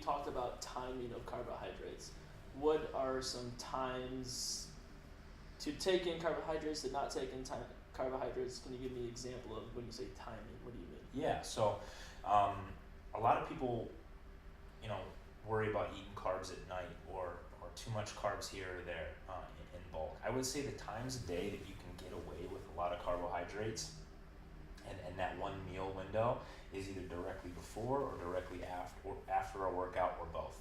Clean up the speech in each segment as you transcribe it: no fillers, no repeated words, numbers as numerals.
talked about timing of carbohydrates. What are some times to take in carbohydrates and not take in carbohydrates? Can you give me an example of when you say timing? What do you mean? Yeah, so a lot of people, worry about eating carbs at night or too much carbs here or there in bulk. I would say the times a day that you can get away with a lot of carbohydrates and that one meal window is either directly before or directly after a workout or both.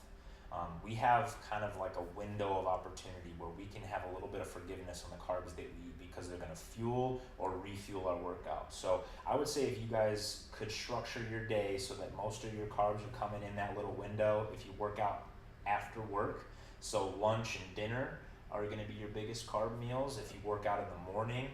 We have kind of like a window of opportunity where we can have a little bit of forgiveness on the carbs that we eat because they're going to fuel or refuel our workout. So I would say if you guys could structure your day so that most of your carbs are coming in that little window if you work out after work. So lunch and dinner are going to be your biggest carb meals. If you work out in the morning,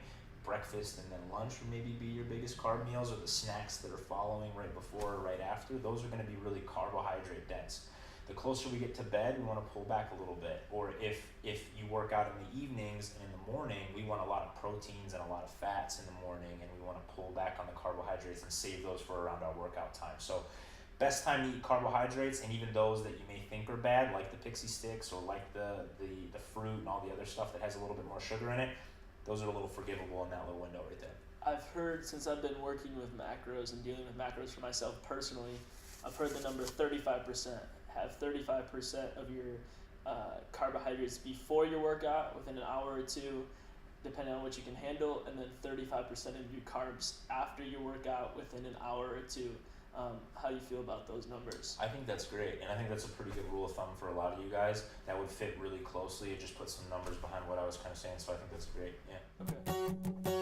breakfast and then lunch would maybe be your biggest carb meals, or the snacks that are following right before or right after. Those are going to be really carbohydrate dense. The closer we get to bed, we want to pull back a little bit. Or if you work out in the evenings and in the morning, we want a lot of proteins and a lot of fats in the morning, and we want to pull back on the carbohydrates and save those for around our workout time. So best time to eat carbohydrates, and even those that you may think are bad, like the pixie sticks or like the fruit and all the other stuff that has a little bit more sugar in it, those are a little forgivable in that little window right there. I've heard, since I've been working with macros and dealing with macros for myself personally, I've heard the number 35%. Have 35% of your carbohydrates before your workout within an hour or two, depending on what you can handle, and then 35% of your carbs after your workout within an hour or two. How do you feel about those numbers? I think that's great, and I think that's a pretty good rule of thumb for a lot of you guys. That would fit really closely. It just put some numbers behind what I was kind of saying, so I think that's great. Yeah. Okay.